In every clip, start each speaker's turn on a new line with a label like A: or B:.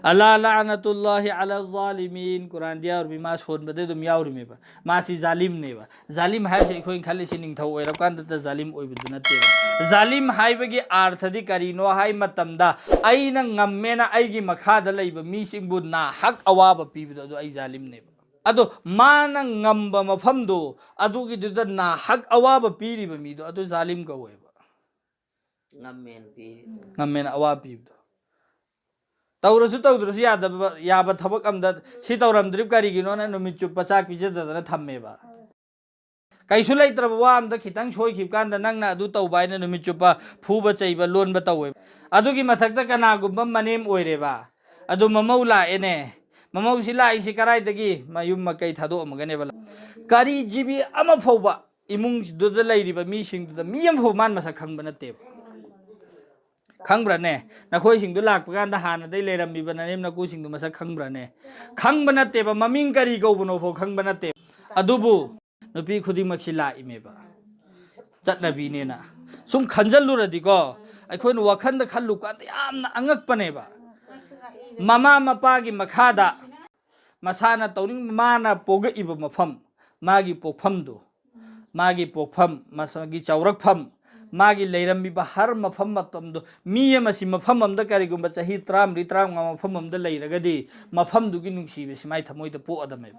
A: Allah la'natullahi ala zalimin Quran dia or bima shon bade dum yauri meba masi zalim neba zalim hai se khoi khali sining thau oirap kan ta zalim oi bidu natte zalim hai bagi arthadi karino hai matamda aina ngammena aigi makha da leiba mi singbu na hak awaba pibidu adu ai zalim neba ado mana ngamba mafamdo adu gi du na hak awaba piriba mi do adu zalim ka oiba ngammen awaba pibidu तौरसु याब थबक अमदा सि तौरमद्रिब करिगिनो ना नुमित चुप पचाक पिजदना थम्मेबा कैसु लैत्रब वा अमदा खितंग सोइखिब कांदा नंगना अदु तौबाइना नुमित चुप फुब चैबा लोनबा तौवे अदुगी मथक्ता कनागुम्बा मनेम ओइरेबा अदु ममौ लाएने ममौ सि लाइसि कराइदगी मयुम मकै थादो अमगनेबा करी जिबी अमा फौबा इमुंग दुद लैरिबा मिसिंग दुद मियम फौ मान मसा खंगबा नतेब खंगब्रने नखोई सिंगदु लाकपगांदा हाना दै लेरमबिबा ननेम नकु सिंगदु मसा खंगब्रने खंगबा नतेबा ममिंग करी गौबनो फो खंगबा नते अदुबु नुपी खुदिमक्सि लाइमेबा चटनबीनेना सुम खंजलुरदिको अखोइन वखंद खल्लु कांदा यामना अंगकपनेबा ममा मपागी मखादा मसाना तौनिंग माना पोगइबा मफम मागी पोखफमदु मागी पोखफम मसागी चौरकफम मागी लेरमबिबा हर मफम मतमदो मी अमसि मफम अमदा करिगुम्बा चही 30 मफम अमदा लेरगदी मफम दुगी नुंगसिबे सिमाइ थमोइदा पोअदमे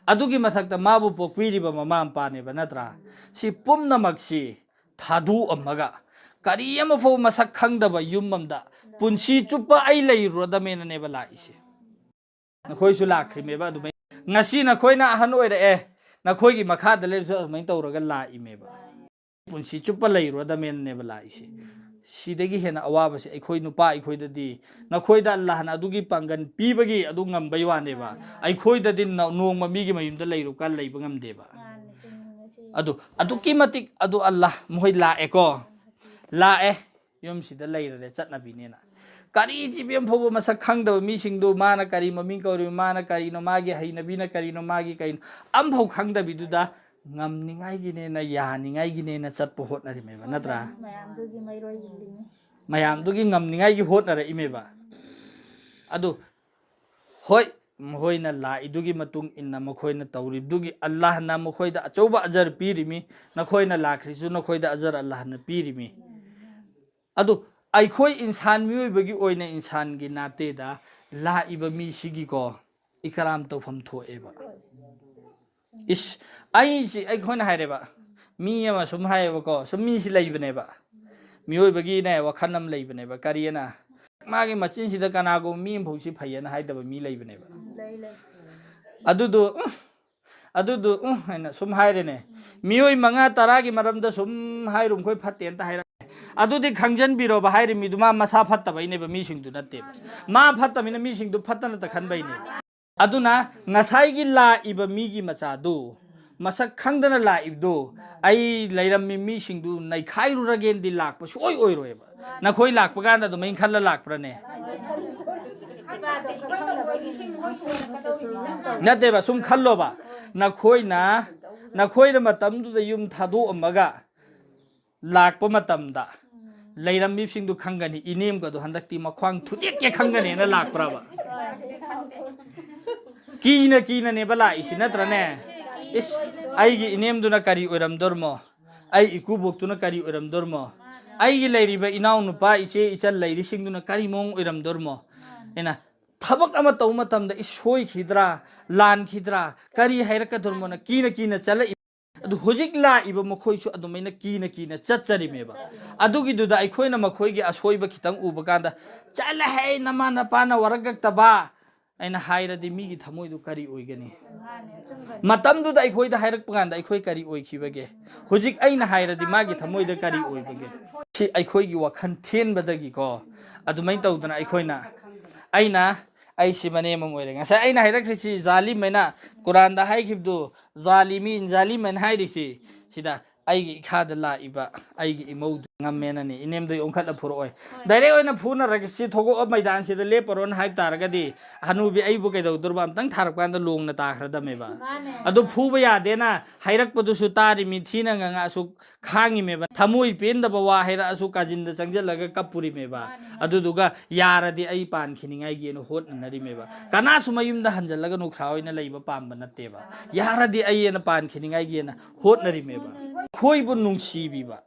A: अदुगी मथक्ता माबु पोक्विरिबा ममा अम्पानेबा नत्रा सि पुम्नमक्सि थादु अमगा करी अमफो मसक खंगदबा युम अमदा पुंसी चुप्पा आई लेरुदमेननेबा लाइसि नखोइसु लाख्रिमेबा अदुमै ngasi नखोइना अहन ओइरए नखोइगी मखादा लेरसु अदुमै तौरगा लाइमेबा पुंसी चुप्पा लेरुदमेननेबा लाइसि सिदगी हेना अवाबसे अखोइ नुपा अखोइददी नखोइदा अल्लाहना अदुगी पांगन पीबगी अदु ngambay waनेबा अखोइददी नोंगमा मीगी मयुमदा लेरुका लेबा ngamदेबा अदुकी मतिक अदु अल्लाह मोइ लाएको लाए युमसिदा लेरले चटनबिनेना करी जिबेम फोबो मसक खंगदब मिसिंगदु माना करी ममिंग कौरि माना करीनो मागी हैनबिना करीनो मागी कइन अमफौ खंगदबिदुदा ngamningaigine na yaningaigine na chatpo hotnarimeba natra mayamdugi ngamningaigi hotnara imeba adu hoi mohoina la idugi matung inna mokhoina tawribdugi allah na mokhoida achouba ajar pirimi nakhoina lakhrisu nakhoida ajar allah na pirimi adu aikhoi insan miyoibagi oina insan gi nate da la iba mi sigi ko ikaram tawfam thoeba इस आई अखोना हाइरेबा मी अमा सुम हाइबको सुम मी सि लैबनेबा मियोइबगी ने वखनम लैबनेबा करियना मागे मचिन सिदा कनागो मी भौसि फैयना हाइदबा मी लैबनेबा अदुदु हैना सुम हाइरेने मियोइ मंगा तरागी मरमदा सुम हाइरुम खोइ फतेन ता हाइरा अदुदि खंजन बिरोबा हाइरे मिदुमा मसा फत्तबैनेबा मी सिंगदु नत्ते मा फत्तमिना मी सिंगदु फत्तना त खनबैने अदुना ngasai la iba migi machadu masak khangdana la ibdo ai leirammi mi singdu nai khairu ragen di lakpa soi oiroeba na khoi lakpa ganda du main khalla lakpra ne nate ba sum khallo ba na khoi na matam du da yum thadu amaga lakpa matam da leirammi singdu khangani inem ga du handakti makhwang thudek ke khangani na lakpra ba कीना nebula इसी नत्रने इस आईगी इनेम दुना करी Oram दर्मो आई इकुबोक तुना करी Oram दर्मो आईगी लैरिबा इनाउ नुपा इचे इचल लैरि सिंग दुना करी मोंग Oram दर्मो एना थबक अमा तौ मतमदा इसोइ खिद्रा लान खिद्रा करी हैरक दर्मो न कीना चल अदु होजिक ला इबा मखोइसु अदुमैना कीना चचरिमेबा अदुगी दुदा अखोइना मखोइगी असोइबा खितंग उबा कांदा चल है नमा नपाना वरगक तबा अना हाइरदि मिगी थमोइदु करी ओइगनी मतमदुदा अखोइदा हाइरक पगांदा अखोइ करी ओइखिबगे हुजिक अइना हाइरदि मागी थमोइदा करी ओइबगे सि अखोइगी वखन थेनबदगी को अदुमै तौदना अखोइना अइना आइसि मनेमम ओइरे ngasa अइना हाइरक्रिसि जालिम मैना कुरान दा हाइखिबदु जालिमिन जालिमन हाइरिसि सिदा Eigi Kada La Iba, Eigi Yumda, Ngamenani, in name the Unkala Puroi. Direoina Puna Ragasi Togo of my dance, the Leperon Hype Targadi, Hanubi Aibuke, Durbam, Tang Tarpan, the Long Natakra Meva. Adu Pubaya Dena, Hirak Podusutari, Mitina, Asu Kangi Meva, Tamui Pin the Bawa, Asuka in the Sangela Kapuri Meva, Aduduga, Yara the Aipan, Kining Eigi and Hot and Narimeva. Kanasumayum the Hanjalagan Crow in a labor pambanateva. Yara the Ay and a pan, Kining Eigi and Hot Narimeva. Eikhoibu nungsibiba.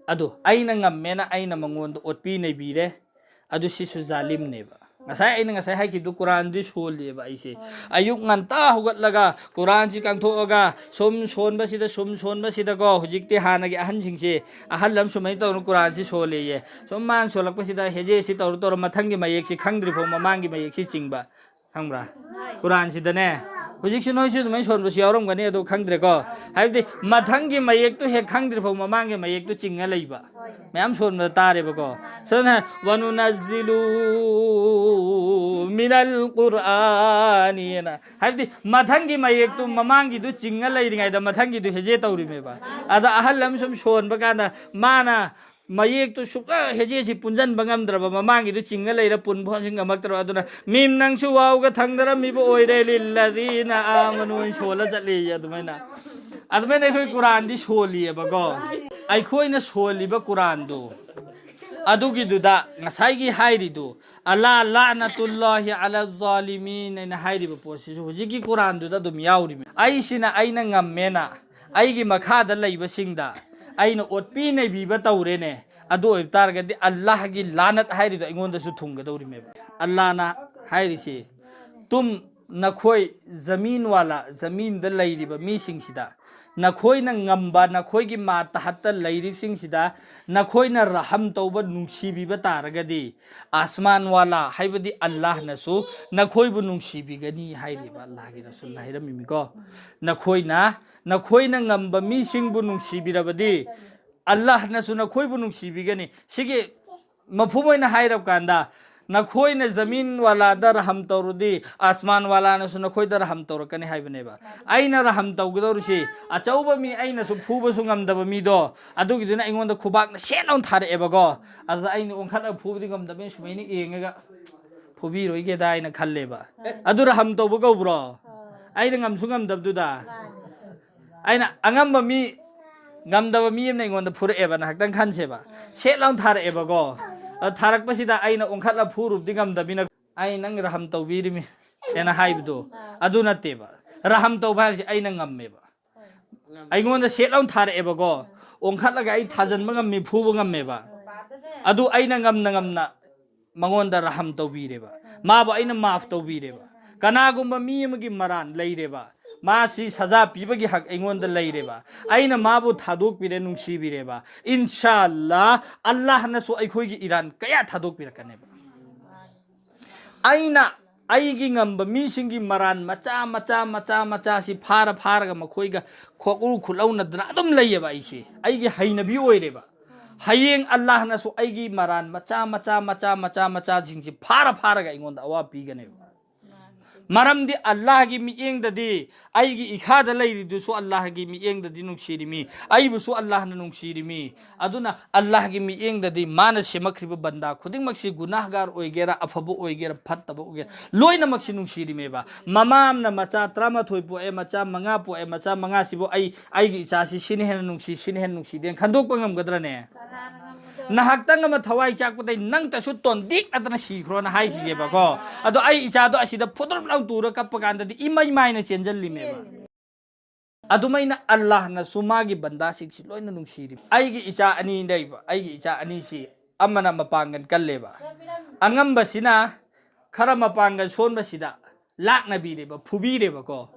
A: Adu aina ngammena aina mangonda otpi nei bire adu sisu zalim neba. Ngasai aina ngasai haikibdu Quran di soleba aise. Ayuk nganta hugatlaga Quran si kangthoaga som sonba sida go hujikti hanagi ahansingse ahal lam sumai tawru Quran si soleye. Som man solakpa sida heje si tawru tor mathangi mayek si khangdri pho mamangi mayek si chingba. Khangbra Quran si dane Hujik no issue my son was Yoram Ganedo Kangdreko. Have the Matangi Mayek to hear Kangdri from Mamanga Mayek to Ching a labor. Mam son the Taribago. So Wanunazilu Minal Qur'aniana. Have the Matangi Mayek to Mamangi to Ching a lady, the Matangi to Hejeto remember. As a Halam some shorn Bagana Mana. Mayek to Suka Heji Punjan Bangamdra, Mamangi to Chingalera Pun Ponching a Matraduna, Mim Nangsu Auga Tangara Mibo Oireli Ladina Amanu and Sholas at Lee Admena. Admena Quran this holy abago. Eikhoina holy Bakurando. Adugi do that, Nasagi Haidi do. Allah Lanatullahi ala Zalimin and Haidi Posis, Hujiki Quran do that do Miauri. Aisina Ainangam Mena. Eigi Makada Labor Singda. Aina otpine biba taurene ado targadi Allah gi lanat hairi do ingonda su thunga do remember Allah na hairi se tum nakhoi zamin wala zamin da lairiba mi sing sida nakhoi na ngamba nakhoi gi ma ta hatta lairib sing sida nakhoi na raham tauba nungsibiba targadi asman wala haibadi Allah na su nakhoi bu nungsibigani hairi ba Allah gi rasul haira mi ko nakhoi na ngamba mi sing bu nungsibirabadi Allah na su nakhoi bu nungsibigani sige mafumoi na hairab kanda nakhoi na zamin wala da raham tawrudi asman wala na su nakhoi da raham tawrakani haibane ba aina raham tawgdorsi achauba mi aina su phuba su ngamdaba mi do adugi duna ingonda khubak na shelon thare ebago aza aina onkhala phubdi ngamdabe sumaini engaga phubi roi ge da aina khalleba adu raham tawba go bro aina ngam su ngamdabduda aina angamba mi ngamdaba mi emna ingonda phura eba na haktan khanseba shelon thare ebago Tarak pasida ay na ongkatla purub dingam dabi na ay nang raham taw birimi ena haibdo aduna teba raham taw bhar ay nang ngamme ba ay ngonda selaw thar eba go ongkatla ga ay thajan mangam mi phubo ngamme ba adu ay nang ngam na mangonda raham taw bireba ma ba ay na maaf taw bireba kanagumba mi magi maran leireba Masi saza pibagi hak ingonda leireba aina mabu thadok pire nungsibireba inshallah Allah na so Eikhoigi Iran kaya thadok pirakaneba aina aigi ngamba misingi maran macha si phara ga makhoiga khokuru khulauna dra adum leyeba aisi aigi hainabi oireba hayeng Allah na so aigi maran macha singsi phara ga ingonda awa piganeba Maramdi Allah gi mi eng dadi aigi ikhada leiridu so Allah gi mi eng dadi nungsirimi aibu so Allah na nungsirimi aduna Allah gi mi eng dadi mana semakriba banda khuding maksi gunahgar oigera afabu oigera phattaba oigera loina maksi nungsirimi ba mamam na macha trama thoi po e macha manga sibo aigi ichasi sinhen nungsi den khandok pangam gadra ne Nahaktan nga mathawai chak patay nang ta suton dik at na sikro na hai kige ba ko ado ay isa do asida putol lang tura kapaganda di imay na siyanjal lime ba ado may na Allah na sumagi banda sigsiloy na nung sirip ay gi isa ani inday ba ay gi isa ani si ama na mapangan kalle ba angam ba sina kara mapangan son ba sida lak na bire ba pubire ba ko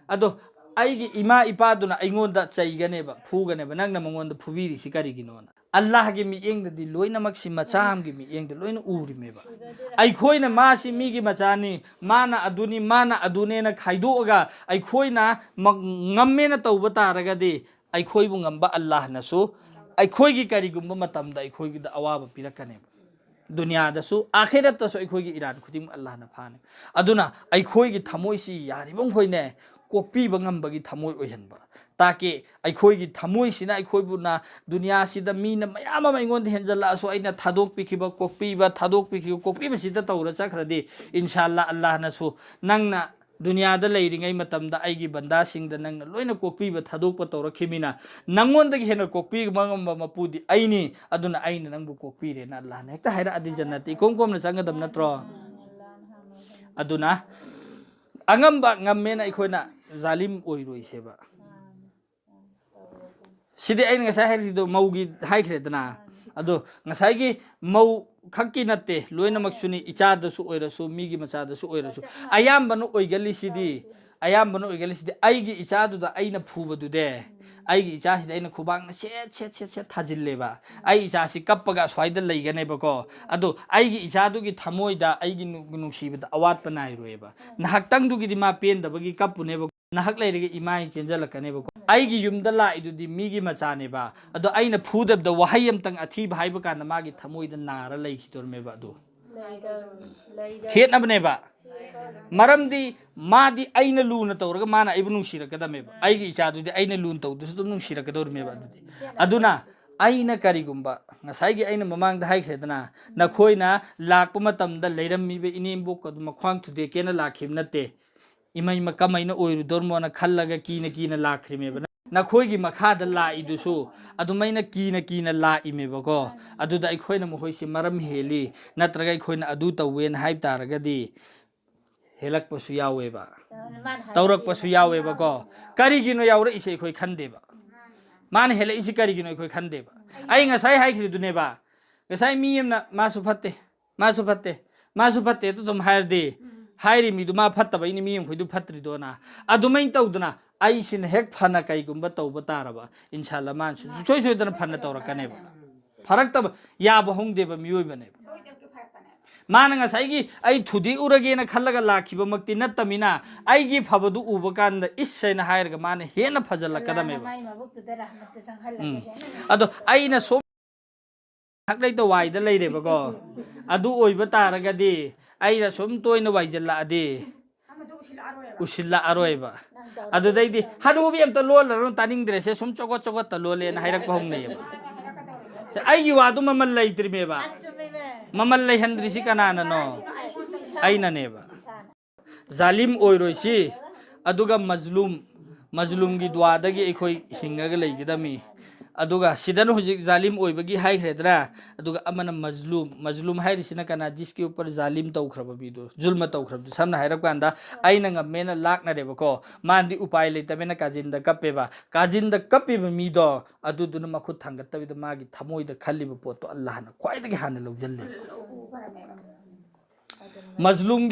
A: ado ay gi ima ipado na ingonda chaygane ba phugane ba nang na mangonda pubiri si kari ginona Allah gi mi eng di loina maksi macham gi mi eng di loina uri meba Eikhoina masi mi gi machani mana adune na khaido ga Eikhoina ngamme na tawba taraga di Eikhoibu ngamba Allah na so Eikhoigi karigumba matamda Eikhoigi da awaba pirakane dunya da so akhirat ta so Eikhoigi Iran khudim Allah na phane aduna Eikhoigi thamoisi yaribong khoine कोक्पीब ngambagi thamoi oihanba ताकि अखोई थमोई सिना अखोईबुना दुनिया सिदा मीना मयाम अमा इंगोन हेंजला सो अइना थादोक पिखिबा कोक्पीब सिदा तौरा चखरदि इंशाल्लाह अल्लाह नसु नंगना दुनिया दा लेरिंगै मतमदा आइगी बंदा सिंगदा नंगना लोइना कोक्पीब थादोक तौरा खिमिना नंगोंदगी हेना कोक्पी मंगम मपुदी आइनी अदुना आइना नंगबु कोक्पीरे ना अल्लाह ने हेक्ता हैरा अदि जन्नति कोम ना चंगदम नत्रो अदुना angamba ngammena अखोइना जालिम ओइरोइसेबा सिदे आई ngasai हाइरिदो मौगी हाइख्रेदना अदो ngasai मौ खक्की नते लोइनमक सुनी इचादसु ओइरसु मीगी मचादसु ओइरसु अयाम्बनु ओइगलिसिदि आइगी इचादुदा आइना फुबदुदे आइगी इचासिदि आइना खुबांगना से थाजिल्लेबा आई इचासि कप्पगा स्वाइदा लैगनेबको अदो आइगी इचादुगी थमोइदा आइगी नुंगसिबदा अवातपा नाइरोएबा नहाक्तंगदुगिदि मा पेंदबगी कप्पुनेबा नहक लेरगे इमाई चेंजलकनेबको आइगी युमदा लाइदुदि मीगी मचानेबा अदो आइना फुदबदा वहाई अमतंग अथीब हाइबा काना मागी थमोइदा नारा लैखिदोरमेबा अदो खेतनबनेबा मरमदी मादी आइना लूना तौरगा माना आइबु नुंसिरकदमेबा आइगी इचादुदि आइना लून तौदुसु दुम नुंसिरकदोरमेबा अदुदि अदुना आइना करिगुम्बा ngasai आइना ममांगदा हाइख्रेदना नखोइना लाकपा मतमदा लेरम्मिबे इनेम्बोक अदु मख्वांग थुदे केना लाखिब नते इमai makamaina oirudormona khallaga kina lakhrimeba nakhoigi makhada laidusu adumaina kina laimebako aduda aikoina mohoisi maram heli natraga aikoina adu tawen haib taragadi helakpasu yaweba taurakpasu yawebako karigino yawra ise khoi khandeba man hela isi karigino khoi khandeba ai ngasai haikriduneba ngasai miyamna masu fatte to tum hairde हाइरी मिदुमा फत्तब इनि मियम खुइदु फत्रिदोना अदुमै तौदना Aisin हेक फना काइगुम्बा तौबा तारबा इंशाल्लाह मानसु सोय सोयदना फना तौरकनेबा फरक्तब याबा होंगदेबा मियोइबनेबा माना ngasai ai thudi uragena khallaga lakhiba makti natamina aigi fabadu uba kanda issaina hairga mana hena fajalakadameba ado aina som haklaita waida leirebako adu oiba taragadi aina som toina waijalla ade usilla aroiba adu daidi hanubi amta lolaron taning dresse som chogot ta lolena hairak bahongneyeba aigi wadu mamal leitribeba mamal leihandrisi kanana no aina neba zalim oiroisi aduga mazlum gi dwadagi ekhoi hingaga leigidami aduga sidan hujik zalim oibagi haikredra aduga amana mazlum hairisina kana jiske upar zalim taukraba bidu zulma taukrabdu samna hairap kanda aina ngamena lakna rebako mandi upai leitabena kajinda kappeba mido aduduna makhut thangatabida magi thamoida khalliba potto allah na khwaidagi hana lawjalle mazlum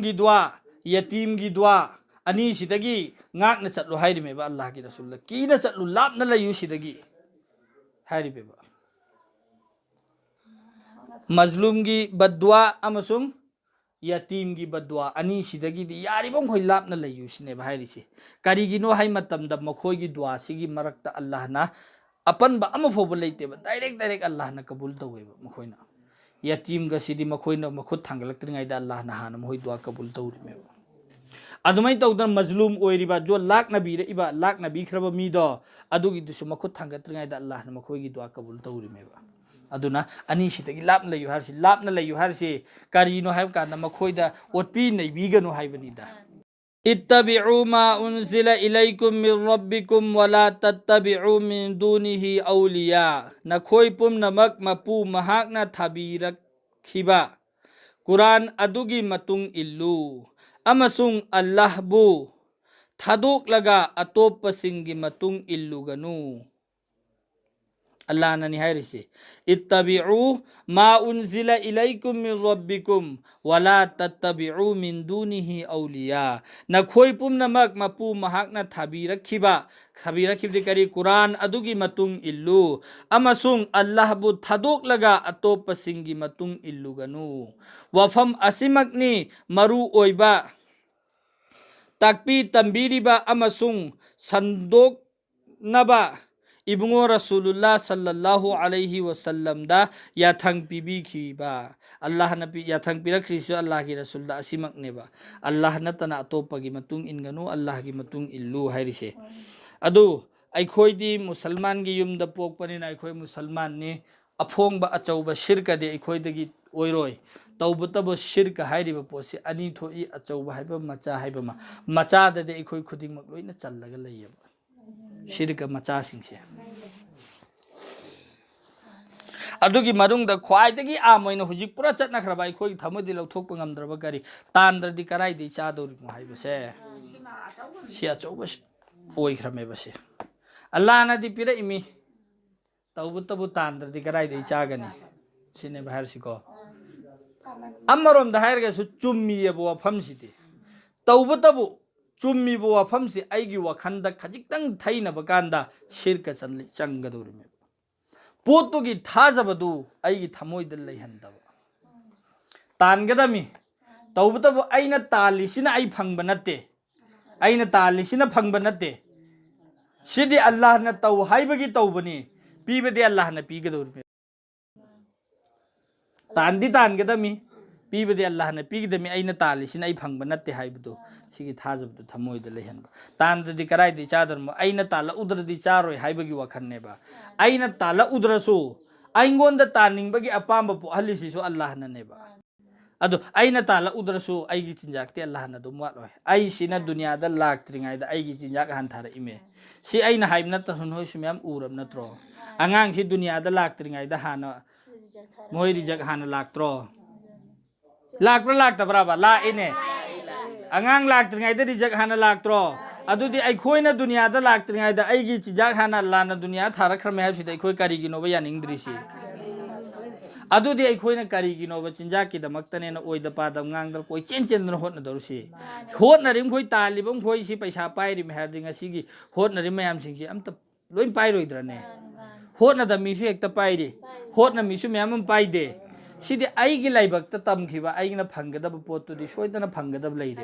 A: gi dwa yatim gi dwa ani sidagi ngakna chatlu hairime ba allah ki rasul kina chatlu lapna layu sidagi hairibe ba mazlum gi badwa amasung yatim gi badwa ani sidagi di yari bong khoi lapna layu sine ba hairisi karigino hai matam da makhoi gi dua sigi marakta allah na apan ba ama fobo leite ba direct allah na kabul tawe ba makhoina yatim ga sidi makhoina makhut thangalak tringai da allah na hana mohoi dua kabul tawrime ba adumai tawdan mazlum oiriba jo lakna bi iba lakna bi khraba mi do adugi dusu makhut thangatringai da allah na makhoi gi dua kabul tawrimeba aduna ani sitagi lapna layu harsi karino hayb kana makhoi da otpi nei biganu haybani da ittabi'u ma unzila ilaykum min rabbikum wa la tattabi'u min dunihi awliya nakhoi pum namak mapu mahakna thabirak khiba quran adugi matung illu amasung Allah bu thaduk laga atoppa singi matung illuganu Allah nani hairisi ittabi'u ma unzila ilaykum min rabbikum wala tattabi'u min dunihi awliya nakhoi pum namak mapu mahakna thabirakhiba kari Quran adugi matung illu amasung Allah bu thaduk laga atoppa singi matung illuganu wafam asimakni maru oiba takpi tambiriba amasung sandok naba ibungo Rasulullah sallallahu alaihi wasallam da yathang pibi khiba Allah na pi yathang pirakrisu Allah ki Rasul da asimak neba Allah na tana atopa gi matung inganu Allah gi matung illu hairise adu Eikhoidi Musalman gi yumda pokpani na Eikhoi Musalman ni afongba achauba shirka de Eikhoidagi oiroi tawbutabo shirka hairiba posi ani thoi achauba haiba macha haiba macha da de Eikhoi khuding mak loina challaga layaba shirka macha singse adugi marungda khwaidagi amoina hujik pura chatna khraba Eikhoi thamodi lauthokpa ngamdraba gari tandradi karai de chadori mo haiba se si achauba oi khrameba se Allah na di pira imi tawbutabu tandradi karai de chagani sine bahar siko amarom da hairga su chummi abo wafamsidi tawbutabu chummi bo wafamsi aigi wakhanda khajikdang thaina bakanda shirka changadurme potugi thajabadu aigi thamoida leihandaba tangadami tawbutabu aina talisina ai phangba natte aina talisina phangba natte sidi Allah na taw haibagi tawbani pibadi Allah na pigadurme tandi tangadami pibadi Allah na pigdami aina talisina ai phangba natte haibdu sigi thajabdu thamoida lehanba tandadi karai di chadarmo aina tala udradi charoi haibagi wakhanneba aina tala udrasu aingonda taningbagi apamba po halisi so Allah na neba adu aina tala udrasu aigi chinjakte Allah na dum watloi ai sina dunya da laktringai da aigi chinjak han thara ime si aina haibna tarun hoi sumyam uram natro angang si dunya da laktringai da hana moi rijak hana laktro laktabra ba la ine angang laktringai da rijak hana laktro adudi Eikhoina dunya da laktringai da aigi chinjak hana lana dunya thara khrame habsida Eikhoi karigi no ba yaningdrisi adudi Eikhoina karigi no ba chinjak ki damaktane na oida padam ngangdal koi chen na hotna dorusi hotna rim khoi talibam khoi si paisa pairi me hardinga sigi hotna rim mayam singsi amta loin pairoidrane hotna da misu ekta pairi hotna misu mayam paide sidi aigi laibakta tamkhiba aigina phanggadaba potudi soidana phanggadaba leire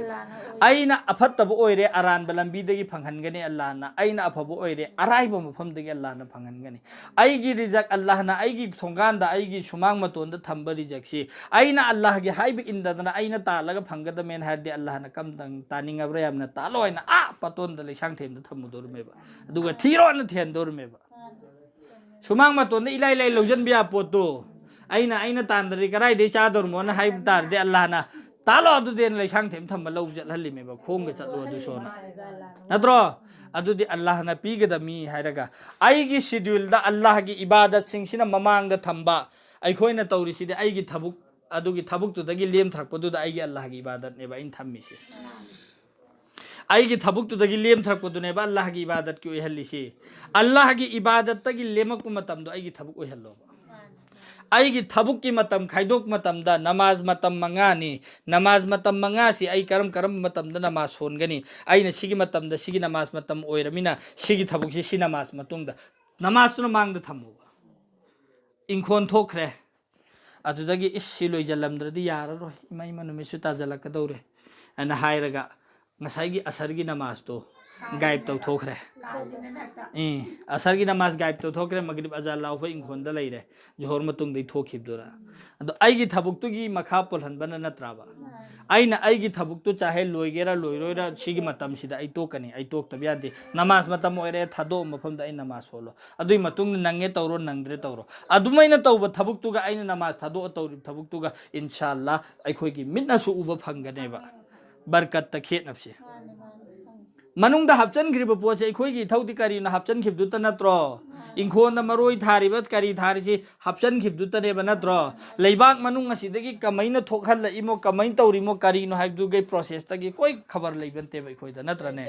A: aina afattaba oire aranba lambidagi phanghangani Allah na aina afaba oire araiba mafamdagi Allah na phanghangani aigi rijak Allah na aigi songanda aigi sumang matonda thamba rijak si aina Allah gi haibi indadana aina talaga phanggadame hardi Allah na kamdang taningabra yamna taloina patonda lesang themda thamudormeba aduga thiro na thendormeba sumang matonda ilai lojan biya poto aina tandri karai de chador mo na haib tar de Allah na talo adu den lai sang them thamba lo jat halli me ba khong ga chatlo adu sona natro adu di Allah na pigada mi hairaga aigi schedule da Allah gi ibadat sing sina mamang da thamba Eikhoina tawri si de aigi thabuk adu gi thabuk tu dagi lem thrakpo du da aigi Allah gi ibadat ne ba in thammi si aigi thabuk tu dagi lem thrakpo du ne ba Allah gi ibadat ki oihalli si Allah gi ibadat tagi lemak matam do aigi thabuk oihallo aigi thabuk ki matam khaidok matam da namaz matam mangani namaz matam mangasi ai karam matam da namaz hongani aina sigi matam da sigi namaz matam oiramina sigi thabuk si namaz matung da namaz nu mang da thamu inkhon thokre adudagi issi loi jalamdradi yara roi imai manumi su tajalak dawre ana hairaga ngasai gi asar gi namaz to gaib to thokre asar gi namaz gaib to thokre magrib azal law fa inkhon da leire johor matung dei thokhib dora ado aigi thabuk tu gi makha polhan bana natraba aina aigi thabuk tu chahe loigera loiroira sigi matam sida ai tokani ai tok tabiade namaz matam oire thado mafam da ai namaz holo adui matung nange tawro nangdre tawro adumaina tawba thabuk tu ga aina namaz thado tawri thabuk tu ga inshallah Eikhoi gi mitna su uba phanganeba barkat ta khet napse manungda hapchan griba pose Eikhoi gi thauti kari na hapchan khibdu ta natro inkhon na maroi tharibat kari tharisi hapchan khibdu ta ne banatro leibak manung asidagi kamaina thokhal imo kamain tawri mo kari no haibdu gai process tagi koi khabar leibante ba Eikhoi da natra ne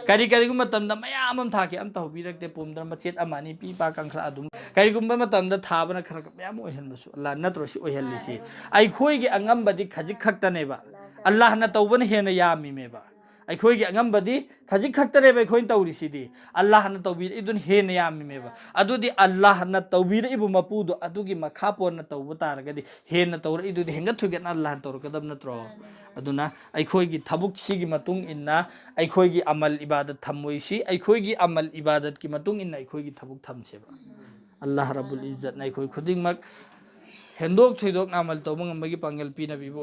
A: kari gu matam da mayam am thaki am tawbirakte pumdra machet amani pi pa kangkhla adum kari gumba matam da thabana khara mayam oihanbasu Allah natro si oihallisi Eikhoi gi angam badi khajik khakta ne ba Allah na tawban hena yami me ba ꯑꯩꯈꯣꯏꯒꯤ ꯑꯉꯝꯕꯗꯤ ꯈꯖꯤꯛ ꯈꯛꯇꯅꯦꯕ ꯑꯩꯈꯣꯏꯅ ꯇꯧꯔꯤꯁꯤꯗꯤ ꯑꯜꯂꯥꯍꯅ ꯇꯧꯕꯤꯔꯛꯏꯗꯨꯅ ꯍꯦꯟꯅ ꯌꯥꯝꯃꯤꯃꯦꯕ ꯑꯗꯨꯗꯤ ꯑꯜꯂꯥꯍꯅ ꯇꯧꯕꯤꯔꯛꯏꯕ ꯃꯄꯨꯗꯣ ꯑꯗꯨꯒꯤ ꯃꯈꯥ ꯄꯣꯟꯅ ꯇꯧꯕ ꯇꯥꯔꯒꯗꯤ ꯍꯦꯟꯅ ꯇꯧꯔꯛꯏꯗꯨꯗꯤ ꯍꯦꯟꯒꯠ ꯊꯣꯏꯒꯠꯅ ꯑꯜꯂꯥꯍꯅ ꯇꯧꯔꯛꯀꯗꯕ ꯅꯠꯇ꯭ꯔꯣ ꯑꯗꯨꯅ ꯑꯩꯈꯣꯏꯒꯤ ꯊꯕꯛꯁꯤꯒꯤ ꯃꯇꯨꯡ ꯏꯟꯅ ꯑꯩꯈꯣꯏꯒꯤ ꯑꯃꯜ ꯏꯕꯥꯗꯠ ꯊꯝꯃꯣꯏꯁꯤ ꯑꯩꯈꯣꯏꯒꯤ ꯑꯃꯜ ꯏꯕꯥꯗꯠꯀꯤ ꯃꯇꯨꯡ ꯏꯟꯅ ꯑꯩꯈꯣꯏꯒꯤ ꯊꯕꯛ ꯊꯝꯁꯦꯕ ꯑꯜꯂꯥꯍ ꯔബ്ꯕꯨꯜ ꯏzzatꯅ ꯑꯩꯈꯣꯏ ꯈꯨꯗꯤꯡꯃꯛ ꯍꯦꯟꯗꯣꯛ ꯊꯣꯏꯗꯣꯛꯅ ꯑꯃꯜ ꯇꯧꯕ ꯉꯝꯕꯒꯤ ꯄꯥꯡꯒꯜ ꯄꯤꯅꯕꯤꯕ